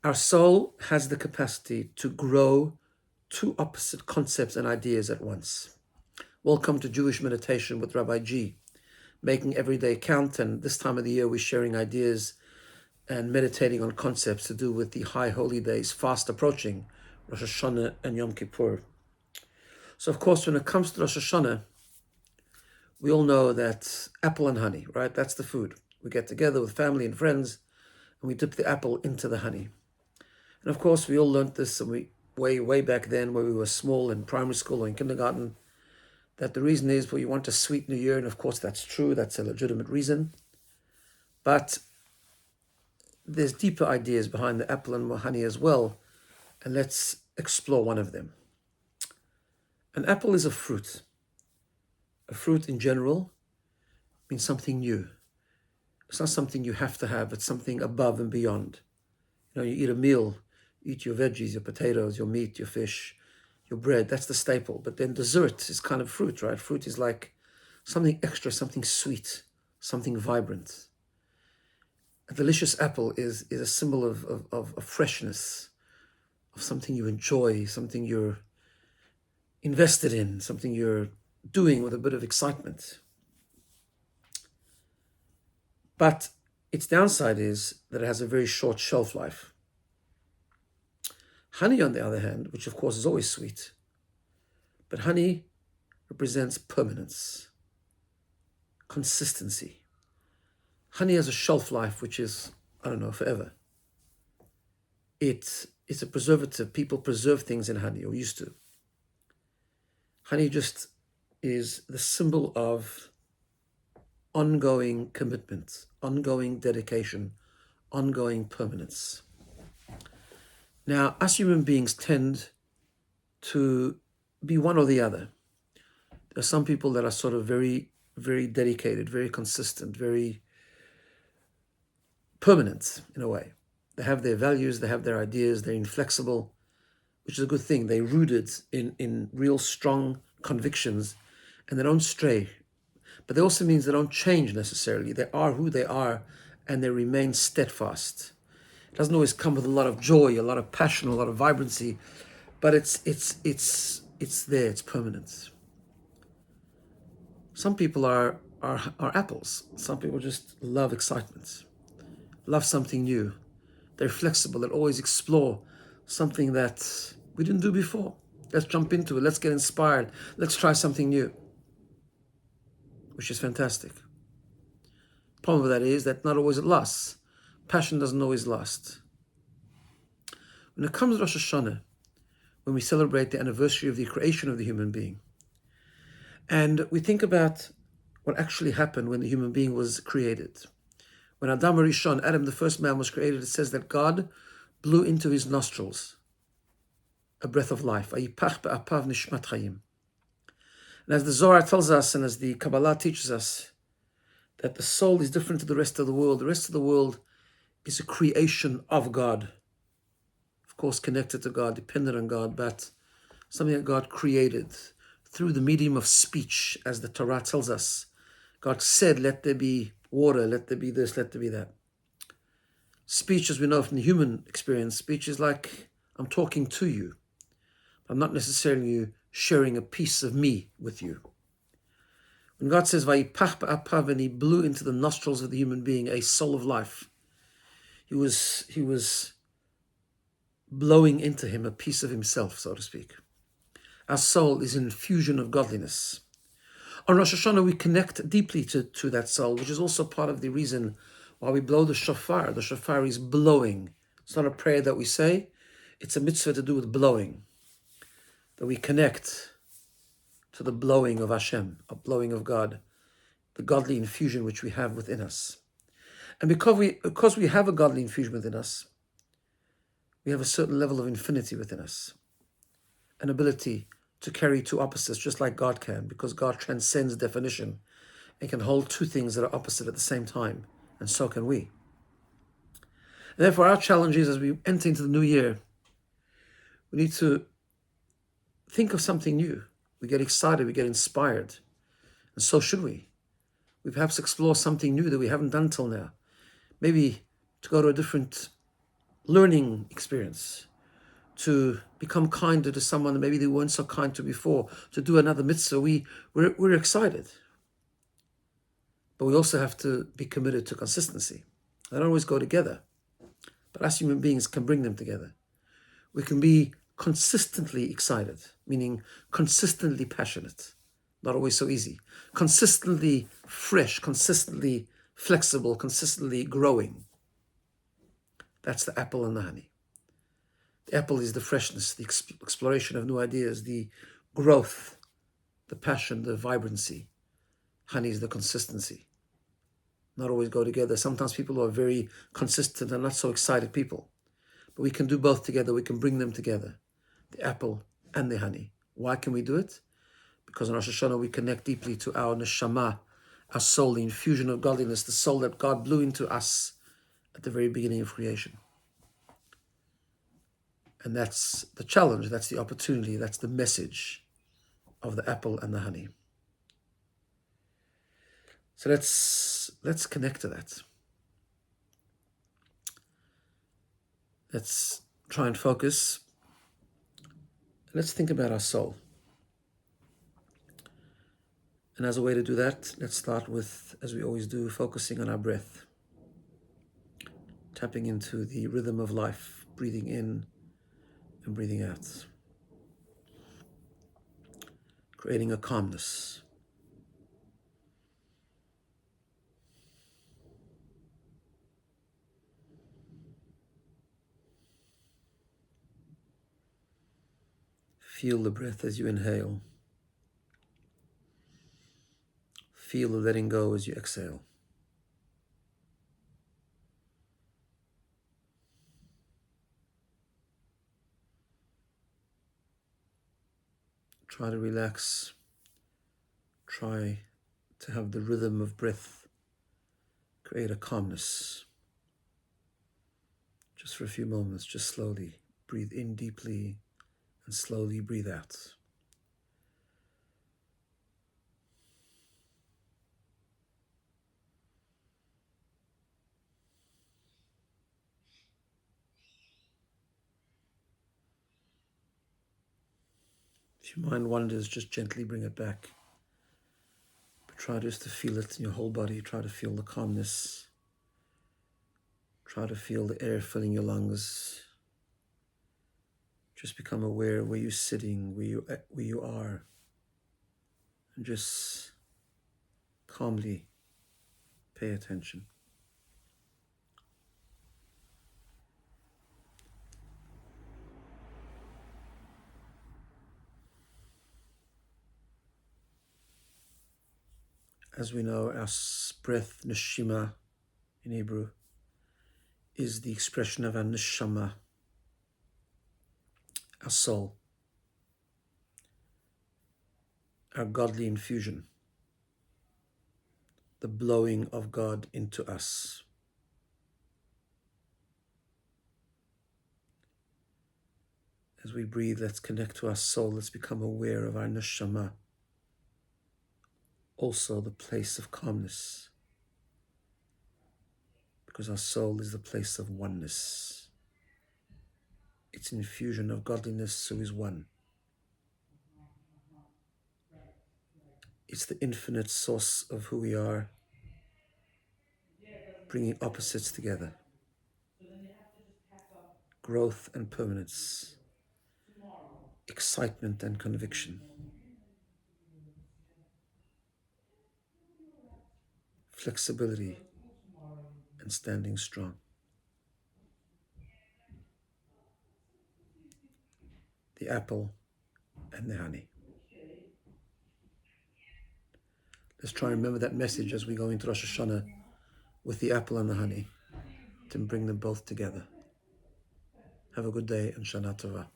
Our soul has the capacity to grow two opposite concepts and ideas at once. Welcome to Jewish Meditation with Rabbi G, making every day count. And this time of the year, we're sharing ideas and meditating on concepts to do with the high holy days fast approaching, Rosh Hashanah and Yom Kippur. So, of course, when it comes to Rosh Hashanah, we all know that apple and honey, right? That's the food. We get together with family and friends, and we dip the apple into the honey. And of course, we all learned this way back then when we were small in primary school or in kindergarten, that the reason is, well, you want a sweet new year. And of course, that's true. That's a legitimate reason. But there's deeper ideas behind the apple and honey as well. And let's explore one of them. An apple is a fruit. A fruit in general means something new. It's not something you have to have. It's something above and beyond. You eat a meal, you eat your veggies, your potatoes, your meat, your fish, your bread. That's the staple. But then dessert is kind of fruit, right? Fruit is like something extra, something sweet, something vibrant. A delicious apple is a symbol of freshness, of something you enjoy, something you're invested in, something you're doing with a bit of excitement. But its downside is that it has a very short shelf life. Honey, on the other hand, which of course is always sweet, but honey represents permanence, consistency. Honey has a shelf life which is, forever. It's a preservative. People preserve things in honey, or used to. Honey just is the symbol of ongoing commitment, ongoing dedication, ongoing permanence. Now, us human beings tend to be one or the other. There are some people that are sort of very, very dedicated, very consistent, very permanent in a way. They have their values, they have their ideas, they're inflexible, which is a good thing. They're rooted in real strong convictions and they don't stray. But that also means they don't change necessarily. They are who they are and they remain steadfast. It doesn't always come with a lot of joy, a lot of passion, a lot of vibrancy, but it's there, it's permanent. Some people are apples. Some people just love excitement, love something new. They're flexible, they'll always explore something that we didn't do before. Let's jump into it, let's get inspired, let's try something new, which is fantastic. The problem with that is that not always it lasts. Passion doesn't always last. When it comes to Rosh Hashanah, when we celebrate the anniversary of the creation of the human being, and we think about what actually happened when the human being was created. When Adam Rishon, Adam, the first man, was created, it says that God blew into his nostrils a breath of life. And as the Zohar tells us, and as the Kabbalah teaches us, that the soul is different to the rest of the world. The rest of the world is a creation of God. Of course, connected to God, dependent on God, but something that God created through the medium of speech, as the Torah tells us. God said, let there be water, let there be this, let there be that. Speech, as we know from the human experience, speech is like I'm talking to you. I'm not necessarily sharing a piece of me with you. When God says, Vayipach ba'apav, and he blew into the nostrils of the human being a soul of life, he was blowing into him a piece of himself, so to speak. Our soul is an infusion of godliness. On Rosh Hashanah, we connect deeply to that soul, which is also part of the reason why we blow the shofar. The shofar is blowing. It's not a prayer that we say. It's a mitzvah to do with blowing. That we connect to the blowing of Hashem, a blowing of God, the godly infusion which we have within us. And because we have a godly infusion within us, we have a certain level of infinity within us, an ability to carry two opposites just like God can, because God transcends definition and can hold two things that are opposite at the same time, and so can we. And therefore, our challenge is, as we enter into the new year, we need to think of something new. We get excited, we get inspired, and so should we. We perhaps explore something new that we haven't done till now. Maybe to go to a different learning experience, to become kinder to someone that maybe they weren't so kind to before, to do another mitzvah. We're excited. But we also have to be committed to consistency. They don't always go together, but us human beings can bring them together. We can be consistently excited, meaning consistently passionate, not always so easy, consistently fresh, consistently flexible, consistently growing. That's the apple and the honey. The apple is the freshness, the exploration of new ideas, the growth, the passion, the vibrancy. Honey is the consistency. Not always go together. Sometimes people who are very consistent and not so excited people. But we can do both together. We can bring them together, the apple and the honey. Why can we do it? Because in Rosh Hashanah we connect deeply to our neshama, our soul, the infusion of godliness, the soul that God blew into us at the very beginning of creation. And that's the challenge, that's the opportunity, that's the message of the apple and the honey. So let's connect to that. Let's try and focus. Let's think about our soul. And as a way to do that, let's start with, as we always do, focusing on our breath. Tapping into the rhythm of life, breathing in and breathing out. Creating a calmness. Feel the breath as you inhale. Feel the letting go as you exhale. Try to relax. Try to have the rhythm of breath create a calmness. Just for a few moments, just slowly breathe in deeply and slowly breathe out. If your mind wanders, just gently bring it back. But try just to feel it in your whole body. Try to feel the calmness. Try to feel the air filling your lungs. Just become aware where you're sitting, where you are, and just calmly pay attention. As we know, our breath, neshima in Hebrew, is the expression of our neshama, our soul, our godly infusion, the blowing of God into us. As we breathe, let's connect to our soul. Let's become aware of our neshama, also the place of calmness, because our soul is the place of oneness. It's an infusion of godliness who is one. It's the infinite source of who we are, bringing opposites together. Growth and permanence, excitement and conviction, flexibility and standing strong. The apple and the honey. Let's try and remember that message as we go into Rosh Hashanah with the apple and the honey, to bring them both together. Have a good day and Shana Tova.